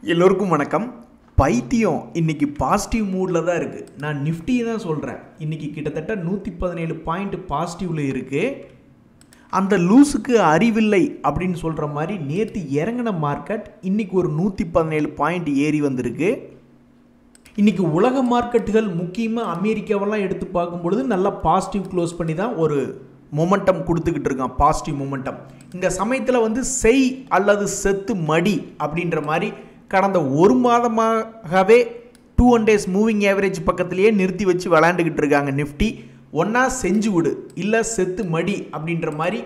எல்லோருக்கும் வணக்கம். பைத்தியம் இன்னைக்கு பாசிட்டிவ் மூடில் தான் இருக்குது. நான் நிஃப்டியை தான் சொல்கிறேன். இன்றைக்கி கிட்டத்தட்ட 117 பாயிண்ட் பாசிட்டிவில் இருக்குது. அந்த லூஸுக்கு அறிவில்லை அப்படின்னு சொல்கிற மாதிரி நேற்று இறங்கின மார்க்கெட் இன்றைக்கி ஒரு 117 பாயிண்ட் ஏறி வந்திருக்கு. இன்றைக்கி உலக மார்க்கெட்டுகள் முக்கியமாக அமெரிக்காவெல்லாம் எடுத்து பார்க்கும்பொழுது நல்லா பாசிட்டிவ் க்ளோஸ் பண்ணி தான் ஒரு மொமெண்டம் கொடுத்துக்கிட்டு இருக்கான், பாசிட்டிவ் மொமெண்டம். இந்த சமயத்தில் வந்து செய் அல்லது செத்து மடி அப்படின்ற மாதிரி கடந்த ஒரு மாதமாகவே 200 days மூவிங் ஆவரேஜ் பக்கத்திலேயே நிறுத்தி வச்சு விளையாண்டுக்கிட்டு இருக்காங்க. நிஃப்டி ஒன்றா செஞ்சு விடு இல்லை செத்து மடி அப்படின்ற மாதிரி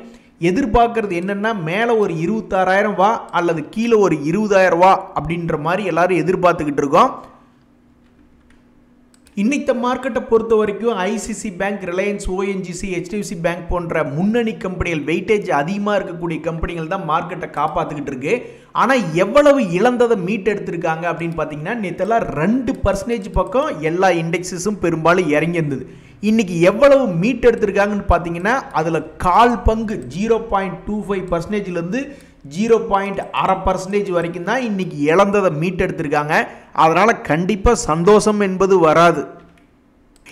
எதிர்பார்க்கறது என்னென்னா மேலே ஒரு 26,000 வா அல்லது கீழே ஒரு 20,000 வா அப்படின்ற மாதிரி எல்லாரும் எதிர்பார்த்துக்கிட்டு இருக்கோம். இன்னைக்கு மார்க்கெட்டை பொறுத்த வரைக்கும் ICC bank, Reliance, ONGC, HDFC bank போன்ற முன்னணி கம்பெனிகள், வெயிட்டேஜ் அதிகமாக இருக்கக்கூடிய கம்பெனிகள் தான் மார்க்கெட்டை காப்பாற்றிக்கிட்டு இருக்கு. ஆனால் எவ்வளவு இழந்ததை மீட் எடுத்திருக்காங்க அப்படின்னு பார்த்தீங்கன்னா நேற்றெல்லாம் 2% பக்கம் எல்லா இண்டெக்ஸஸும் பெரும்பாலும் இறங்கி இருந்தது. இன்னைக்கு எவ்வளவு மீட் எடுத்திருக்காங்கன்னு பார்த்தீங்கன்னா அதில் 1/4 பங்கு 0.25%லேருந்து 0.5% வரைக்கும் தான் இன்னைக்கு இழந்ததை மீட் எடுத்திருக்காங்க. அதனால் கண்டிப்பாக சந்தோஷம் என்பது வராது.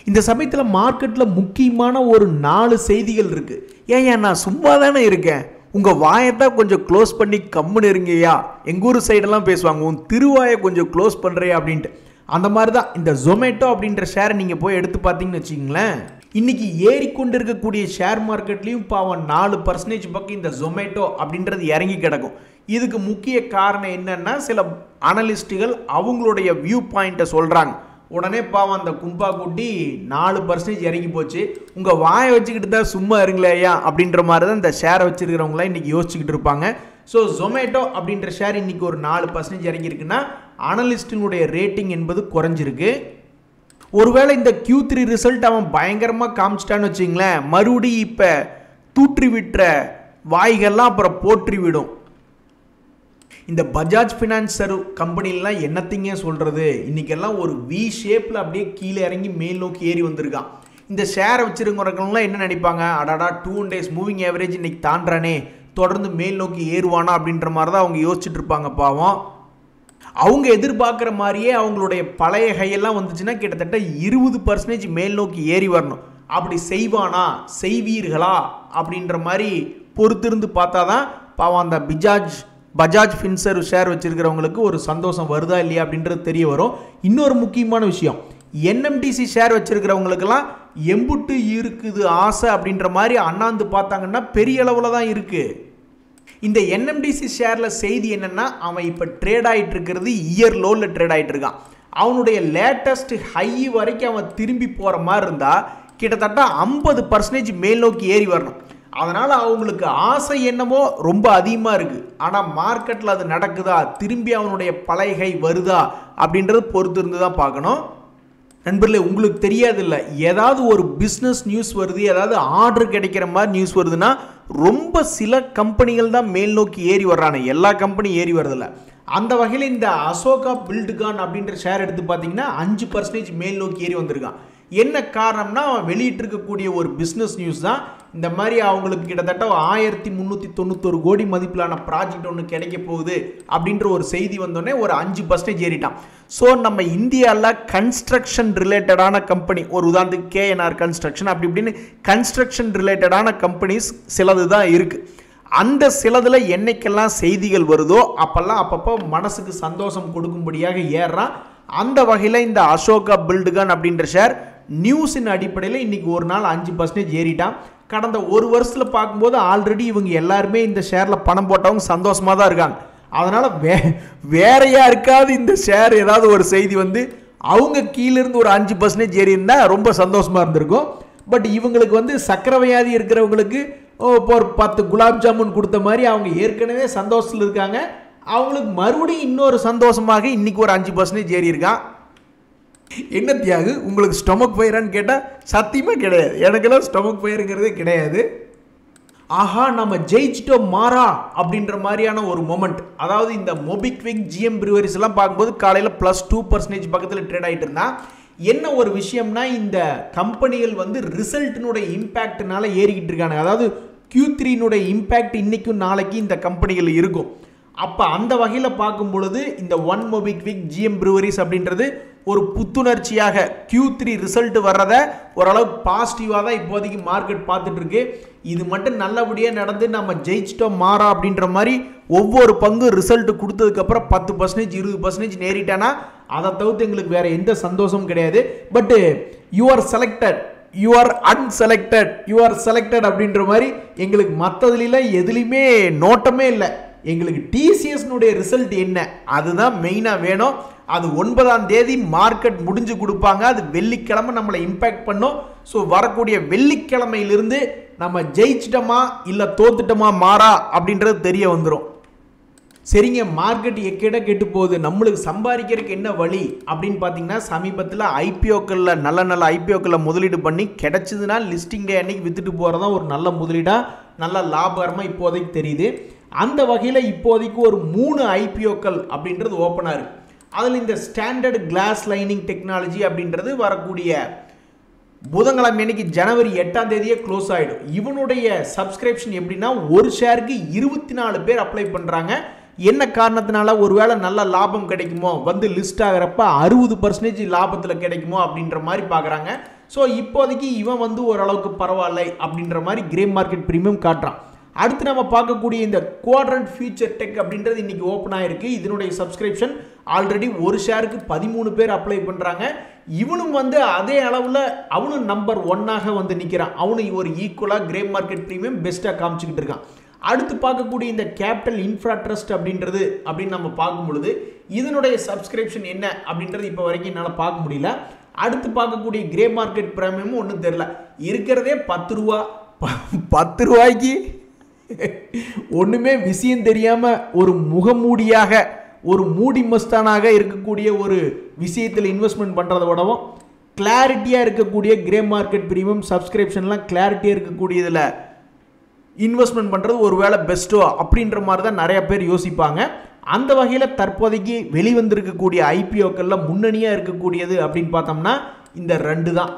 இந்த சமயத்தில் மார்க்கெட்டில் முக்கியமான ஒரு 4 செய்திகள் இருக்குது. ஏன் நான் சும்மா தானே இருக்கேன், உங்கள் வாயத்தான் கொஞ்சம் க்ளோஸ் பண்ணி கம்முன்னு இருங்கய்யா. எங்கள் ஊர் சைடெல்லாம் பேசுவாங்க, உன் திருவாயை கொஞ்சம் க்ளோஸ் பண்ணுறியா அப்படின்ட்டு. அந்த மாதிரி தான் இந்த ஜொமேட்டோ அப்படின்ற ஷேரை நீங்கள் போய் எடுத்து பார்த்தீங்கன்னு வச்சிங்களேன், இன்னைக்கு ஏறிக்கொண்டு இருக்கக்கூடிய ஷேர் மார்க்கெட்லேயும் பாவம் 4% பக்கம் இந்த ஜொமேட்டோ அப்படின்றது இறங்கி கிடக்கும். இதுக்கு முக்கிய காரணம் என்னன்னா, சில அனலிஸ்ட்டுகள் அவங்களுடைய வியூ பாயிண்ட்டை சொல்கிறாங்க. உடனே பாவம் அந்த கும்பா குட்டி 4% இறங்கி போச்சு, உங்கள் வாயை வச்சுக்கிட்டு தான் சும்மா இருங்களேயா அப்படின்ற மாதிரி தான் இந்த ஷேரை வச்சுருக்கிறவங்களாம் இன்றைக்கி யோசிச்சுக்கிட்டு இருப்பாங்க. ஸோ ஜொமேட்டோ அப்படின்ற ஷேர் இன்றைக்கி ஒரு 4% இறங்கியிருக்குன்னா அனலிஸ்டினுடைய ரேட்டிங் என்பது குறைஞ்சிருக்கு. ஒருவேளை இந்த Q3 ரிசல்ட் அவன் பயங்கரமாக காமிச்சிட்டான்னு வச்சிங்களேன், மறுபடியும் இப்போ தூற்றி விட்டுற வாய்கள்லாம் அப்புறம் போற்றி விடும். இந்த பஜாஜ் ஃபினான்ஸ் கம்பெனிலாம் என்னத்தைங்க சொல்கிறது, இன்றைக்கெல்லாம் ஒரு வி ஷேப்பில் அப்படியே கீழே இறங்கி மேல் நோக்கி ஏறி வந்திருக்கான். இந்த ஷேரை வச்சுருக்கிறவங்களாம் என்ன நினைப்பாங்க, அடாடா 200 days மூவிங் ஆவரேஜ் இன்றைக்கி தாண்டானே, தொடர்ந்து மேல் நோக்கி ஏறுவானா அப்படின்ற மாதிரி தான் அவங்க யோசிச்சுட்டு இருப்பாங்க. பாவம், அவங்க எதிர்பார்க்குற மாதிரியே அவங்களுடைய பழைய கையெல்லாம் வந்துச்சுன்னா கிட்டத்தட்ட 20% மேல் நோக்கி ஏறி வரணும். அப்படி செய்வானா, செய்வீர்களா அப்படின்ற மாதிரி பொறுத்திருந்து பார்த்தா தான் பாவம் அந்த பஜாஜ் ஃபின்சர்வ் ஷேர் வச்சிருக்கிறவங்களுக்கு ஒரு சந்தோஷம் வருதா இல்லையா அப்படின்றது தெரிய வரும். இன்னொரு முக்கியமான விஷயம், NMDC ஷேர் வச்சிருக்கிறவங்களுக்கெல்லாம் எம்புட்டு இருக்குது ஆசை அப்படின்ற மாதிரி அண்ணாந்து பார்த்தாங்கன்னா பெரிய அளவில் தான் இருக்குது. இந்த NMDC ஷேரில் செய்தி என்னென்னா, அவன் இப்போ ட்ரேட் ஆகிட்டு இருக்கிறது இயர் லோவில் ட்ரேட் ஆகிட்டு இருக்கான். அவனுடைய லேட்டஸ்ட் ஹை வரைக்கும் அவன் திரும்பி போகிற மாதிரி இருந்தால் கிட்டத்தட்ட 50% மேல் நோக்கி ஏறி வரணும். அதனால் அவங்களுக்கு ஆசை என்னமோ ரொம்ப அதிகமாக இருக்குது. ஆனால் மார்க்கெட்டில் அது நடக்குதா, திரும்பி அவனுடைய பழைய ஹை வருதா அப்படின்றது பொறுத்து இருந்து தான் பார்க்கணும். நண்பர்களே, உங்களுக்கு தெரியாது இல்லை, ஏதாவது ஒரு பிஸ்னஸ் நியூஸ் வருது, ஏதாவது ஆர்டர் கிடைக்கிற மாதிரி நியூஸ் வருதுன்னா ரொம்ப சில கம்பெனிகள் தான் மேல் நோக்கி ஏறி வர்றானே, எல்லா கம்பெனியும் ஏறி வரதில்ல. அந்த வகையில் இந்த அசோகா பில்ட்கான் அப்படின்ற ஷேர் எடுத்து பார்த்தீங்கன்னா 5% மேல் நோக்கி ஏறி வந்திருக்கான். என்ன காரணம்னா, அவன் வெளியிட்டிருக்கக்கூடிய ஒரு பிஸ்னஸ் நியூஸ் தான். இந்த மாதிரி அவங்களுக்கு கிட்டத்தட்ட 1391 கோடி மதிப்பிலான ப்ராஜெக்ட் ஒன்று கிடைக்க போகுது அப்படின்ற ஒரு செய்தி வந்தோடனே ஒரு 5% ஏறிட்டான். ஸோ நம்ம இந்தியாவில் கன்ஸ்ட்ரக்ஷன் ரிலேட்டடான கம்பெனி, ஒரு உதாரணத்துக்கு KNR கன்ஸ்ட்ரக்ஷன் அப்படி இப்படின்னு கன்ஸ்ட்ரக்ஷன் ரிலேட்டடான கம்பெனிஸ் சிலது தான் இருக்குது. அந்த சிலதில் என்னைக்கெல்லாம் செய்திகள் வருதோ அப்போல்லாம் அப்பப்போ மனசுக்கு சந்தோஷம் கொடுக்கும்படியாக ஏறுறான். அந்த வகையில் இந்த அசோகா பில்ட்கான் அப்படின்ற ஷேர் நியூஸின் அடிப்படையில் இன்றைக்கி ஒரு நாள் 5% ஏறிட்டான். கடந்த ஒரு வருஷத்தில் பார்க்கும்போது ஆல்ரெடி இவங்க எல்லாருமே இந்த ஷேரில் பணம் போட்டவங்க சந்தோஷமாக தான் இருக்காங்க. அதனால் வேற யாருக்காவது இந்த ஷேர் ஏதாவது ஒரு செய்தி வந்து அவங்க கீழேருந்து ஒரு 5% ஏறி இருந்தால் ரொம்ப சந்தோஷமாக இருந்திருக்கும். பட் இவங்களுக்கு வந்து சக்கரை வியாதி இருக்கிறவங்களுக்கு இப்போ ஒரு 10 குலாப் ஜாமுன் கொடுத்த மாதிரி அவங்க ஏற்கனவே சந்தோஷத்தில் இருக்காங்க. அவங்களுக்கு மறுபடியும் இன்னொரு சந்தோஷமாக இன்றைக்கி ஒரு 5% ஏறி இருக்கான். என்ன தியாகு, உங்களுக்கு ஸ்டொமக் ஃபயரான்னு கேட்டால் சத்தியமாக கிடையாது, எனக்கெல்லாம் ஸ்டொமக் ஃபயருங்கிறதே கிடையாது. ஆஹா நம்ம ஜெயிச்சிட்டோம் மாறா அப்படின்ற மாதிரியான ஒரு மொமெண்ட். அதாவது இந்த மொபிக்விக், GM Breweries எல்லாம் பார்க்கும்போது காலையில் +2% பக்கத்தில் ட்ரேட் ஆகிட்டு இருந்தால் என்ன ஒரு விஷயம்னா, இந்த கம்பெனிகள் வந்து ரிசல்ட்டினுடைய இம்பேக்ட்னால ஏறிக்கிட்டு இருக்காங்க. அதாவது Q3னுடைய இம்பேக்ட் இன்றைக்கும் நாளைக்கு இந்த கம்பெனிகள் இருக்கும். அப்போ அந்த வகையில் பார்க்கும் பொழுது இந்த ஒன் மோபிக்விக் GM Breweries அப்படின்றது ஒரு புத்துணர்ச்சியாக Q3 ரிசல்ட் வர்றதை ஓரளவுக்கு பாசிட்டிவாக தான் இப்போதைக்கு மார்க்கெட் பார்த்துட்டு இருக்கு. இது மட்டும் நல்லபடியாக நடந்து நம்ம ஜெயிச்சிட்டோம் மாறா அப்படின்ற மாதிரி ஒவ்வொரு பங்கு ரிசல்ட் கொடுத்ததுக்கப்புறம் 10% 20% நேரிட்டானா அதை தவிர்த்து எங்களுக்கு வேற எந்த சந்தோஷமும் கிடையாது. But you are selected, you are unselected, you are selected அப்படின்ற மாதிரி எங்களுக்கு மற்றதுல எதுலையுமே நோட்டமே இல்லை. எங்களுக்கு TCSனுடைய ரிசல்ட் என்ன அதுதான் மெயினாக வேணும். அது 9ஆம் தேதி மார்க்கெட் முடிஞ்சு கொடுப்பாங்க. அது வெள்ளிக்கிழமை நம்மளை இம்பேக்ட் பண்ணும். ஸோ வரக்கூடிய வெள்ளிக்கிழமையிலிருந்து நம்ம ஜெயிச்சிட்டோமா இல்லை தோத்துட்டோமா மாறா அப்படின்றது தெரிய வந்துடும். சரிங்க, மார்க்கெட் எக்கேட கெட்டு போகுது, நம்மளுக்கு சம்பாதிக்கிறதுக்கு என்ன வழி அப்படின்னு பார்த்தீங்கன்னா சமீபத்தில் ஐபிஓக்களில் நல்ல ஐபிஓக்களில் முதலீடு பண்ணி கிடைச்சதுன்னா லிஸ்டிங் டே அன்னைக்கு வித்துட்டு போகிறதா ஒரு நல்ல முதலீடாக நல்ல லாபகரமாக இப்போதைக்கு தெரியுது. அந்த வகையில் இப்போதைக்கு ஒரு 3 ஐபிஓக்கள் அப்படின்றது ஓப்பனாக இருக்குது. அதில் இந்த ஸ்டாண்டர்ட் கிளாஸ் லைனிங் டெக்னாலஜி அப்படின்றது வரக்கூடிய புதன்கிழமை அன்னைக்கு ஜனவரி 8ஆம் தேதியே க்ளோஸ் ஆகிடும். இவனுடைய சப்ஸ்கிரிப்ஷன் எப்படின்னா ஒரு ஷேருக்கு 24 பேர் அப்ளை பண்ணுறாங்க. என்ன காரணத்தினால ஒருவேளை நல்ல லாபம் கிடைக்குமோ, வந்து லிஸ்ட் ஆகிறப்ப 60% லாபத்தில் கிடைக்குமோ அப்படின்ற மாதிரி பார்க்குறாங்க. ஸோ இப்போதைக்கு இவன் வந்து ஓரளவுக்கு பரவாயில்லை அப்படின்ற மாதிரி கிரே மார்க்கெட் ப்ரீமியம் காட்டுறான். அடுத்து நம்ம பார்க்கக்கூடிய இந்த குவாட்ரண்ட் ஃபியூச்சர் டெக் அப்படின்றது இன்னைக்கு ஓப்பன் ஆயிருக்கு. இதனுடைய சப்ஸ்கிரிப்ஷன் ஆல்ரெடி ஒரு ஷேருக்கு 13 பேர் அப்ளை பண்ணுறாங்க. இவனும் வந்து அதே அளவில் அவனும் நம்பர் 1ஆக வந்து நிற்கிறான். அவனு ஒரு ஈக்குவலாக கிரே மார்க்கெட் ப்ரீமியம் பெஸ்ட்டாக காமிச்சிக்கிட்டு இருக்கான். அடுத்து பார்க்கக்கூடிய இந்த கேபிட்டல் இன்ஃப்ரா ட்ரஸ்ட் அப்படின்றது அப்படின்னு நம்ம பார்க்கும் பொழுது இதனுடைய சப்ஸ்கிரிப்ஷன் என்ன அப்படின்றது இப்போ வரைக்கும் என்னால் பார்க்க முடியல. அடுத்து பார்க்கக்கூடிய கிரே மார்க்கெட் ப்ரீமியமும் ஒன்றும் தெரில. இருக்கிறதே 10 ரூபா. 10 ரூபாய்க்கு ஒன்றுமே விஷயம் தெரியாமல் ஒரு முகமூடியாக ஒரு மூடி மஸ்தானாக இருக்கக்கூடிய ஒரு விஷயத்தில் இன்வெஸ்ட்மெண்ட் பண்ணுறத விடவும் கிளாரிட்டியாக இருக்கக்கூடிய கிரே மார்க்கெட் ப்ரீமியம் சப்ஸ்கிரிப்ஷன்லாம் கிளாரிட்டியாக இருக்கக்கூடியதில் இன்வெஸ்ட்மெண்ட் பண்ணுறது ஒரு வேளை பெஸ்ட்டோ அப்படின்ற மாதிரி தான் நிறைய பேர் யோசிப்பாங்க. அந்த வகையில் தற்போதைக்கு வெளிவந்திருக்கக்கூடிய ஐபிஓக்களில் முன்னணியாக இருக்கக்கூடியது அப்படின்னு பார்த்தோம்னா இந்த 2 தான்.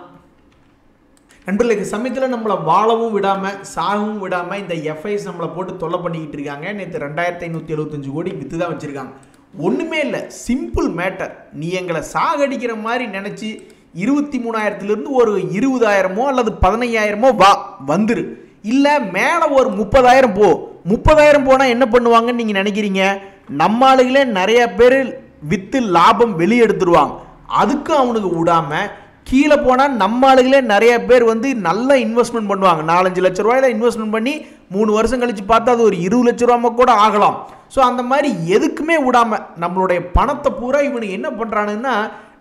நண்பர்களுக்கு சமயத்தில் நம்மளை வாழவும் விடாமல் சாகவும் விடாமல் இந்த எஃப்ஐஸ் நம்மளை போட்டு தொல்லை பண்ணிக்கிட்டு இருக்காங்க. நேற்று 2575 கோடி வித்து தான் வச்சுருக்காங்க. ஒன்றுமே இல்லை, சிம்பிள் மேட்டர். நீ எங்களை சாகடிக்கிற மாதிரி நினச்சி 23,000 ஒரு 20,000 அல்லது 15,000 வந்துரு, இல்லை மேலே ஒரு 30,000 போ. 30,000 போனால் என்ன பண்ணுவாங்கன்னு நீங்கள் நினைக்கிறீங்க? நம்ம ஆளுகளே நிறைய பேர் வித்து லாபம் வெளியெடுத்துருவாங்க. அதுக்கும் அவனுக்கு விடாமல் கீழே போனால் நம்ம ஆளுகளே நிறைய பேர் வந்து நல்ல இன்வெஸ்ட்மெண்ட் பண்ணுவாங்க. 4-5 லட்ச ரூபாயில் இன்வெஸ்ட்மெண்ட் பண்ணி 3 வருஷம் கழித்து பார்த்தா அது ஒரு 20 லட்ச ரூபா கூட ஆகலாம். ஸோ அந்த மாதிரி எதுக்குமே விடாமல் நம்மளுடைய பணத்தை பூரா இவனுக்கு என்ன பண்ணுறானுன்னா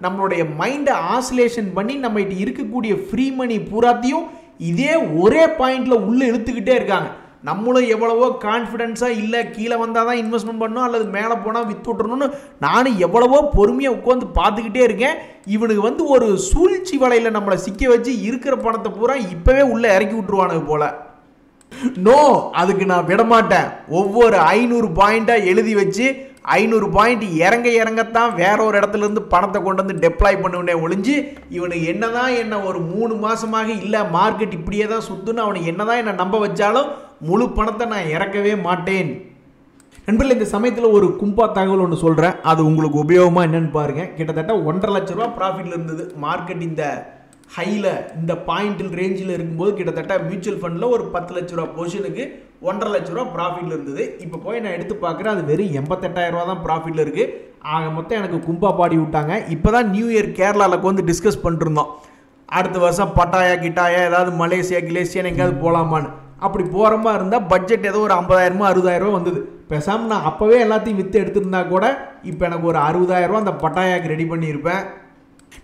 நம்மளுடைய மைண்டை ஆசிலேஷன் பண்ணி நம்மகிட்ட இருக்கக்கூடிய ஃப்ரீ மணி பூராத்தையும் இதே ஒரே பாயிண்டில் உள்ளே இழுத்துக்கிட்டே இருக்காங்க. நம்மளும் எவ்வளவோ கான்ஃபிடென்ஸாக இல்லை கீழே வந்தால் தான் இன்வெஸ்ட்மெண்ட் பண்ணணும் அல்லது மேலே போனால் வித்து விட்றணும்னு நானும் எவ்வளவோ பொறுமையாக உட்காந்து பார்த்துக்கிட்டே இருக்கேன். இவனுக்கு வந்து ஒரு சூழ்ச்சி வலையில் நம்மளை சிக்க வச்சு இருக்கிற பணத்தை பூரா இப்போவே உள்ளே இறக்கி விட்டுருவானுங்க போல. நோ, அதுக்கு நான் விடமாட்டேன். ஒவ்வொரு 500 பாயிண்ட்டாக எழுதி வச்சு 500 பாயிண்ட் இறங்கத்தான் வேற ஒரு இடத்துல இருந்து பணத்தை கொண்டு வந்து டெப்ளாய் பண்ணுவனே ஒழிஞ்சு இவனுக்கு என்னதான் என்ன ஒரு 3 மாசமாக இல்லை மார்க்கெட் இப்படியே தான் சுத்துன்னு அவனுக்கு என்னதான் என்ன நம்ப வச்சாலும் முழு பணத்தை நான் இறக்கவே மாட்டேன். நண்பர்கள், இந்த சமயத்தில் ஒரு கும்பா தகவல் ஒன்று சொல்கிறேன், அது உங்களுக்கு உபயோகமாக என்னன்னு பாருங்க. கிட்டத்தட்ட 1.5 லட்ச ரூபா ப்ராஃபிட்ல இருந்தது மார்க்கெட். இந்த ஹையில் இந்த பாயிண்டில் ரேஞ்சில் இருக்கும்போது கிட்டத்தட்ட மியூச்சுவல் ஃபண்டில் ஒரு 10 லட்ச ரூபா பொசிஷனுக்கு 1.5 லட்ச ரூபா ப்ராஃபிட்டில் இருந்தது. இப்போ போய் நான் எடுத்து பார்க்குறேன், அது வெறும் 88,000 ரூபா தான் ப்ராஃபிட்டில் இருக்குது. ஆக மொத்தம் எனக்கு கும்பா பாடி விட்டாங்க. இப்போ தான் நியூ இயர் கேரளாவில் வந்து டிஸ்கஸ் பண்ணிருந்தோம். அடுத்த வருஷம் பட்டாயா கிட்டாயா ஏதாவது மலேசியா கிலேசியான்னு எங்கேயாவது போகலாமான்னு. அப்படி போகிற மாதிரி இருந்தால் பட்ஜெட் ஏதோ ஒரு 50,000 60,000 வந்தது. பேசாமல் நான் அப்போவே எல்லாத்தையும் விற்று எடுத்துருந்தா கூட இப்போ எனக்கு ஒரு 60,000 அந்த பட்டாயாக்கு ரெடி பண்ணியிருப்பேன்.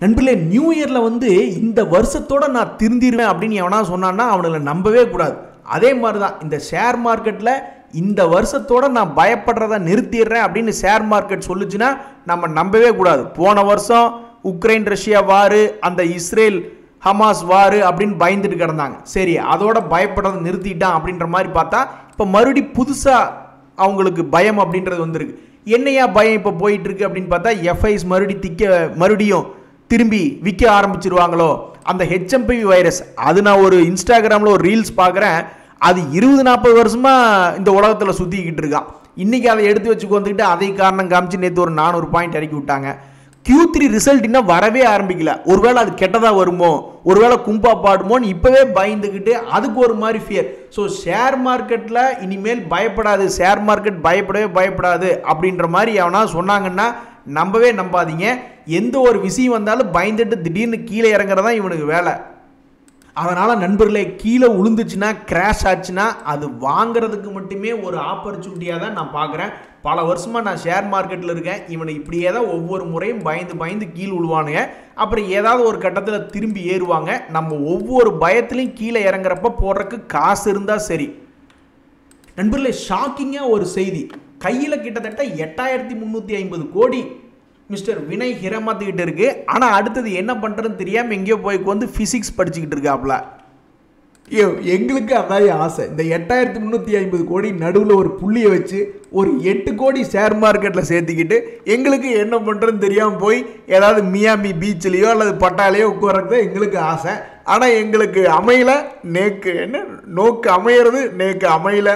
நண்பர்களே, நியூ இயரில் வந்து இந்த வருஷத்தோட நான் திருந்திடுவேன் அப்படின்னு எவனா சொன்னான்னா அவனை நம்பவே கூடாது. அதே மாதிரி தான் இந்த ஷேர் மார்க்கெட்டில் இந்த வருஷத்தோட நான் பயப்படுறத நிறுத்திடுறேன் அப்படின்னு ஷேர் மார்க்கெட் சொல்லுச்சுன்னா நம்ம நம்பவே கூடாது. போன வருஷம் உக்ரைன் ரஷ்யா வாரு, அந்த இஸ்ரேல் ஹமாஸ் வாரு அப்படின்னு பயந்துட்டு கிடந்தாங்க. சரி, அதோட பயப்படுறதை நிறுத்திட்டான் அப்படின்ற மாதிரி பார்த்தா இப்போ மறுபடி புதுசாக அவங்களுக்கு பயம் அப்படின்றது வந்துருக்கு. என்னையா பயம் இப்போ போயிட்டு இருக்கு அப்படின்னு பார்த்தா எஃப்ஐஸ் மறுபடியும் திரும்பி விற்க ஆரம்பிச்சிருவாங்களோ. அந்த HMPV வைரஸ், அது நான் ஒரு இன்ஸ்டாகிராமில் ஒரு ரீல்ஸ் பார்க்குறேன், அது 20-40 வருஷமாக இந்த உலகத்தில் சுற்றிக்கிட்டு இருக்கான். இன்றைக்கி அதை எடுத்து வச்சுக்கு வந்துக்கிட்டு அதை காரணம் காமிச்சு நேற்று ஒரு 400 பாயிண்ட் இறக்கி விட்டாங்க. Q3 ரிசல்ட் இன்னும் வரவே ஆரம்பிக்கல. ஒருவேளை அது கெட்டதாக வருமோ, ஒருவேளை கும்பா பாடுமோன்னு இப்போவே பயந்துக்கிட்டு அதுக்கு ஒரு மாதிரி ஃபியர். ஸோ ஷேர் மார்க்கெட்டில் இனிமேல் பயப்படாது, ஷேர் மார்க்கெட் பயப்படாது அப்படின்ற மாதிரி எவனா சொன்னாங்கன்னா நம்பவே நம்பாதீங்க. எந்த ஒரு விஷயம் வந்தாலும் பயந்துட்டு திடீர்னு கீழே இறங்குறதா இவனுக்கு வேலை. அதனால் நண்பர்களே, கீழே விழுந்துச்சுன்னா கிராஷ் ஆச்சுன்னா அது வாங்கிறதுக்கு மட்டுமே ஒரு ஆப்பர்ச்சுனிட்டியாக தான் நான் பார்க்குறேன். பல வருஷமாக நான் ஷேர் மார்க்கெட்டில் இருக்கேன். இவனை இப்படியே தான் ஒவ்வொரு முறையும் பயந்து கீழே விழுவானுங்க. அப்புறம் ஏதாவது ஒரு கட்டத்தில் திரும்பி ஏறுவாங்க. நம்ம ஒவ்வொரு பயத்துலையும் கீழே இறங்குறப்ப போடுறதுக்கு காசு இருந்தால் சரி. நண்பர்களே, ஷாக்கிங்காக ஒரு செய்தி. கையில் கிட்டத்தட்ட 8350 கோடி மிஸ்டர் வினய் ஹிரமத்துக்கிட்ட இருக்கு. ஆனால் அடுத்தது என்ன பண்ணுறதுன்னு தெரியாமல் எங்கேயோ போய் வந்து ஃபிசிக்ஸ் படிச்சுக்கிட்டு இருக்காப்ல. எங்களுக்கு அதான் ஆசை. இந்த 8350 கோடி நடுவில் ஒரு புள்ளியை வச்சு ஒரு 8 கோடி ஷேர் மார்க்கெட்டில் சேர்த்துக்கிட்டு எங்களுக்கு என்ன பண்ணுறதுன்னு தெரியாமல் போய் ஏதாவது மியாமி பீச்சிலையோ அல்லது பட்டாலையோ உட்காரது எங்களுக்கு ஆசை. ஆனால் எங்களுக்கு அமையல. நோக்கு அமையிறது நேக்கு அமையல.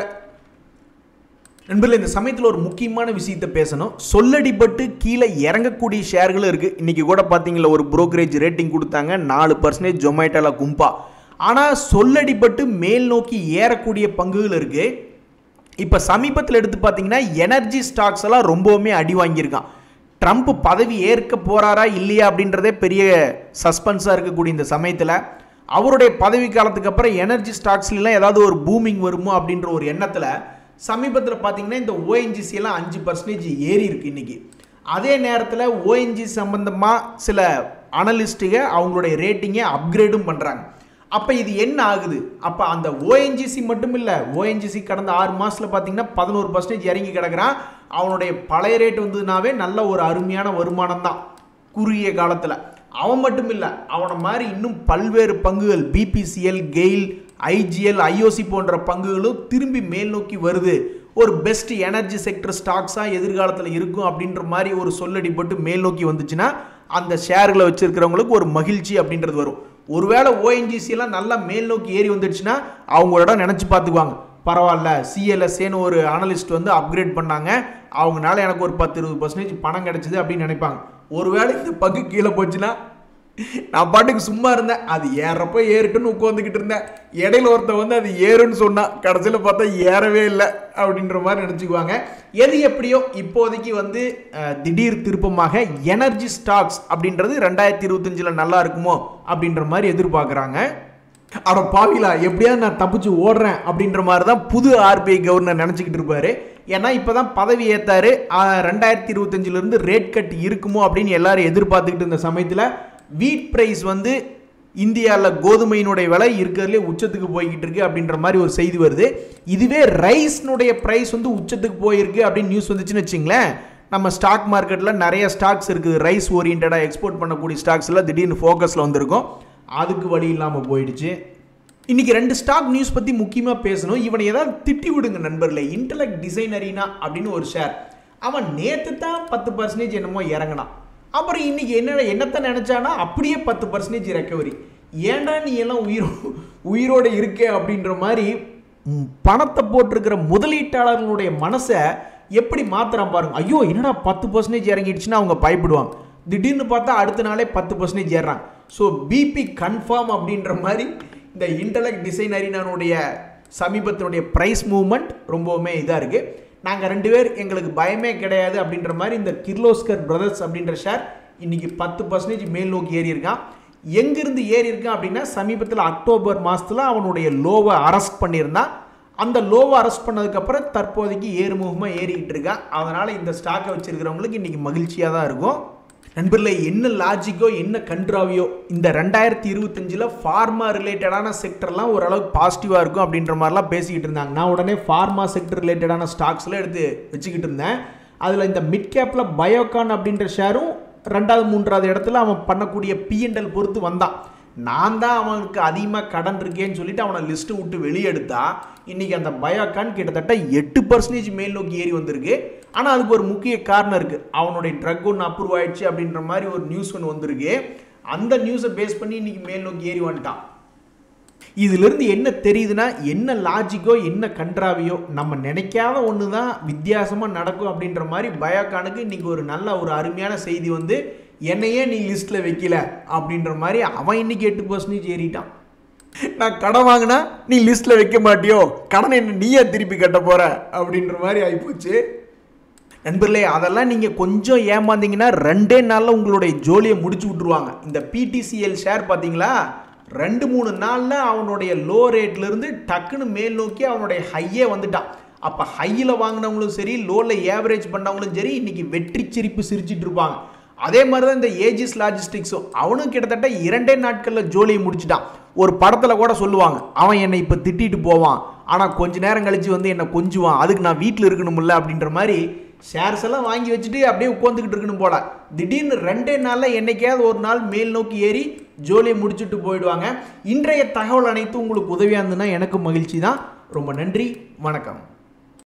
நண்பர்களே, இந்த சமயத்தில் ஒரு முக்கியமான விஷயத்தை பேசணும். சொல்லடிப்பட்டு கீழே இறங்கக்கூடிய ஷேர்களும் இருக்குது. இன்றைக்கி கூட பார்த்தீங்களா, ஒரு புரோக்கரேஜ் ரேட்டிங் கொடுத்தாங்க 4% ஜொமேட்டோவில் கும்பா. ஆனால் சொல்லடிப்பட்டு மேல் நோக்கி ஏறக்கூடிய பங்குகள் இருக்குது. இப்போ சமீபத்தில் எடுத்து பார்த்தீங்கன்னா எனர்ஜி ஸ்டாக்ஸ் எல்லாம் ரொம்பவுமே அடி வாங்கியிருக்கான். ட்ரம்ப் பதவி ஏற்க போகிறாரா இல்லையா அப்படின்றதே பெரிய சஸ்பென்ஸாக இருக்கக்கூடிய இந்த சமயத்தில் அவருடைய பதவி காலத்துக்கு அப்புறம் எனர்ஜி ஸ்டாக்ஸ்லாம் ஏதாவது ஒரு பூமிங் வருமோ அப்படின்ற ஒரு எண்ணத்தில் சமீபத்தில் பார்த்தீங்கன்னா இந்த ONGC எல்லாம் 5% ஏறி இருக்குது இன்றைக்கி. அதே நேரத்தில் ONGC சம்பந்தமாக சில அனலிஸ்ட்டுக அவங்களுடைய ரேட்டிங்கை அப்கிரேடும் பண்ணுறாங்க. அப்போ இது என்ன ஆகுது? அப்போ அந்த ONGC மட்டும் இல்லை, ONGC கடந்த 6 மாதத்தில் பார்த்தீங்கன்னா 11% இறங்கி கிடக்கிறான். அவனுடைய பழைய ரேட் வந்ததுனாவே நல்ல ஒரு அருமையான வருமானம் தான் குறுகிய காலத்தில். அவன் மட்டும் இல்லை, அவனை மாதிரி இன்னும் பல்வேறு பங்குகள் BPCL, கெயில், IGL, IOC போன்ற பங்குகளும் திரும்பி மேல் நோக்கி வருது. ஒரு பெஸ்ட் எனர்ஜி செக்டர் ஸ்டாக்ஸாக எதிர்காலத்தில் இருக்கும் அப்படின்ற மாதிரி ஒரு சொல்லடிப்பட்டு மேல் நோக்கி வந்துச்சுன்னா அந்த ஷேர்களை வச்சுருக்கிறவங்களுக்கு ஒரு மகிழ்ச்சி அப்படின்றது வரும். ஒருவேளை ONGC எல்லாம் நல்லா மேல் நோக்கி ஏறி வந்துடுச்சுன்னா அவங்களோட நினச்சி பார்த்துக்குவாங்க, பரவாயில்ல CLSAன்னு ஒரு அனலிஸ்ட் வந்து அப்கிரேட் பண்ணாங்க, அவங்களால எனக்கு ஒரு 10-20% பணம் கிடைச்சிது அப்படின்னு நினைப்பாங்க. ஒருவேளை இந்த பங்கு கீழே போச்சுன்னா நான் பாட்டுக்கு சும்மா இருந்தேன், அது ஏறப்போ ஏறிட்டுன்னு உட்காந்துக்கிட்டு இருந்தேன். இடையில ஒருத்தர் வந்து அது ஏறுன்னு சொன்னால் கடைசியில் பார்த்தா ஏறவே இல்லை அப்படின்ற மாதிரி நினச்சிக்குவாங்க. எது எப்படியோ இப்போதைக்கு வந்து திடீர் திருப்பமாக எனர்ஜி ஸ்டாக்ஸ் அப்படின்றது 2025 நல்லா இருக்குமோ அப்படின்ற மாதிரி எதிர்பார்க்குறாங்க. அட பாவிலா, எப்படியாவது நான் தப்பிச்சு ஓடுறேன் அப்படின்ற மாதிரி தான் புது RBI கவர்னர் நினச்சிக்கிட்டு இருப்பாரு. ஏன்னா இப்போ தான் பதவி ஏற்றாரு. 2025 ரேட் கட் இருக்குமோ அப்படின்னு எல்லாரும் எதிர்பார்த்துக்கிட்டு இருந்த சமயத்தில் வீட் ப்ரைஸ் வந்து இந்தியாவில் கோதுமையினுடைய விலை இருக்கிறதுலே உச்சத்துக்கு போய்கிட்டு இருக்கு அப்படின்ற மாதிரி ஒரு செய்தி வருது. இதுவே ரைஸ்னுடைய ப்ரைஸ் வந்து உச்சத்துக்கு போயிருக்கு அப்படின்னு நியூஸ் வந்துச்சுன்னு வச்சுங்களேன், நம்ம ஸ்டாக் மார்க்கெட்டில் நிறைய ஸ்டாக்ஸ் இருக்குது, ரைஸ் ஓரியன்டாக எக்ஸ்போர்ட் பண்ணக்கூடிய ஸ்டாக்ஸ் எல்லாம் திடீர்னு ஃபோக்கஸில் வந்திருக்கும். அதுக்கு வழி இல்லாமல் போயிடுச்சு. இன்றைக்கி 2 ஸ்டாக் நியூஸ் பற்றி முக்கியமாக பேசணும். இவனை ஏதாவது திட்டி விடுங்க நண்பர்களே. இன்டெலெக்ட் டிசைனரினா அப்படின்னு ஒரு ஷேர், அவன் நேற்று தான் 10% என்னமோ இறங்கினான். அப்புறம் இன்றைக்கி என்னத்தை நினச்சானா அப்படியே 10% ரெக்கவரி. ஏன்டா நீ எல்லாம் உயிரோடு இருக்கே அப்படின்ற மாதிரி பணத்தை போட்டிருக்கிற முதலீட்டாளர்களுடைய மனசை எப்படி மாத்திரம் பாருங்க. ஐயோ என்னடா 10% இறங்கிடுச்சுன்னா அவங்க பயப்படுவாங்க. திடீர்னு பார்த்தா அடுத்த நாளே 10% ஏறாங்க. ஸோ பிபி கன்ஃபார்ம் அப்படின்ற மாதிரி இந்த இன்டெலெக்ட் டிசைனரினுடைய சமீபத்தினுடைய ப்ரைஸ் மூவ்மெண்ட் ரொம்பவுமே இதாக இருக்குது. நாங்கள் 2 பேர் எங்களுக்கு பயமே கிடையாது அப்படின்ற மாதிரி இந்த கிர்லோஸ்கர் பிரதர்ஸ் அப்படின்ற ஷேர் இன்றைக்கி 10% மேல் நோக்கி ஏறி இருக்கான். எங்கேருந்து ஏறி இருக்கான் அப்படின்னா சமீபத்தில் அக்டோபர் மாதத்தில் அவனுடைய லோவை அரெஸ்ட் பண்ணியிருந்தான். அந்த லோவை அரெஸ்ட் பண்ணதுக்கப்புறம் தற்போதைக்கு ஏறுமுகமாக ஏறிக்கிட்டு இருக்கான். அதனால் இந்த ஸ்டாக்கை வச்சுருக்கிறவங்களுக்கு இன்றைக்கி மகிழ்ச்சியாக தான் இருக்கும். நண்பர்களே, என்ன லாஜிக்கோ என்ன கண்ட்ராவியோ இந்த 2025 ஃபார்மா ரிலேட்டடான செக்டர்லாம் ஓரளவுக்கு பாசிட்டிவாக இருக்கும் அப்படின்ற மாதிரிலாம் பேசிக்கிட்டு இருந்தாங்க. நான் உடனே ஃபார்மா செக்டர் ரிலேட்டடான ஸ்டாக்ஸ்லாம் எடுத்து வச்சுக்கிட்டு இருந்தேன். அதில் இந்த மிட் கேப்பில் பயோகான் அப்படின்ற ஷேரும் 2வது 3வது இடத்துல அவன் பண்ணக்கூடிய P&L பொறுத்து வந்தான். நான் தான் அவனுக்கு அதிகமாக கடன் இருக்கேன்னு சொல்லிட்டு அவனை லிஸ்ட்டு விட்டு வெளியெடுத்தா இன்றைக்கி அந்த பயோகான் கிட்டத்தட்ட 8% மேல் நோக்கி ஏறி வந்திருக்கு. ஆனால் அதுக்கு ஒரு முக்கிய காரணம் இருக்குது. அவனுடைய ட்ரக் ஒன்று அப்ரூவ் ஆயிடுச்சு அப்படின்ற மாதிரி ஒரு நியூஸ் ஒன்று வந்திருக்கு. அந்த நியூஸை பேஸ் பண்ணி இன்றைக்கி மேல் நோக்கி ஏறி வந்துட்டான். இதிலிருந்து என்ன தெரியுதுன்னா, என்ன லாஜிக்கோ என்ன கன்றாவியோ நம்ம நினைக்காத ஒன்று தான் வித்தியாசமாக நடக்கும் அப்படின்ற மாதிரி பயோகானுக்கு இன்றைக்கி ஒரு நல்ல ஒரு அருமையான செய்தி வந்து என்னையே நீ லிஸ்ட்டில் வைக்கல அப்படின்ற மாதிரி அவன் இன்றைக்கி 8% ஏறிட்டான். நான் கடன் வாங்கினா நீ லிஸ்ட்டில் வைக்க மாட்டியோ, கடனை என்ன நீயே திருப்பி கட்ட போகிற அப்படின்ற மாதிரி ஆகிப்போச்சு. நண்பர்களே, அதெல்லாம் நீங்கள் கொஞ்சம் ஏமாந்தீங்கன்னா 2 நாளில் உங்களுடைய ஜோலியை முடிச்சு விட்ருவாங்க. இந்த PTCL ஷேர் பார்த்தீங்களா, 2-3 நாளில் அவனுடைய லோ ரேட்லேருந்து டக்குன்னு மேல் நோக்கி அவனுடைய ஹையே வந்துட்டான். அப்போ ஹையில் வாங்கினவங்களும் சரி, லோவில் ஏவரேஜ் பண்ணவங்களும் சரி இன்றைக்கி வெற்றி சிரிப்பு சிரிச்சிட்டு இருப்பாங்க. அதே மாதிரி தான் இந்த ஏஜிஸ் லாஜிஸ்டிக்ஸும் அவனும் கிட்டத்தட்ட 2 நாட்களில் ஜோலியை முடிச்சுட்டான். ஒரு படத்தில் கூட சொல்லுவாங்க, அவன் என்னை இப்போ திட்டிட்டு போவான், ஆனால் கொஞ்ச நேரம் கழித்து வந்து என்னை கொஞ்சுவான், அதுக்கு நான் வீட்டில் இருக்கணும்ல அப்படின்ற மாதிரி ஷேர்ஸ் எல்லாம் வாங்கி வச்சுட்டு அப்படியே உட்காந்துக்கிட்டு இருக்கணும் போல. திடீர்னு 2 நாளில் என்னைக்காவது ஒரு நாள் மேல் நோக்கி ஏறி ஜோலியை முடிச்சுட்டு போயிடுவாங்க. இன்றைய தகவல் அனைத்தும் உங்களுக்கு உதவியாக இருந்ததுன்னா எனக்கு மகிழ்ச்சி தான். ரொம்ப நன்றி, வணக்கம்.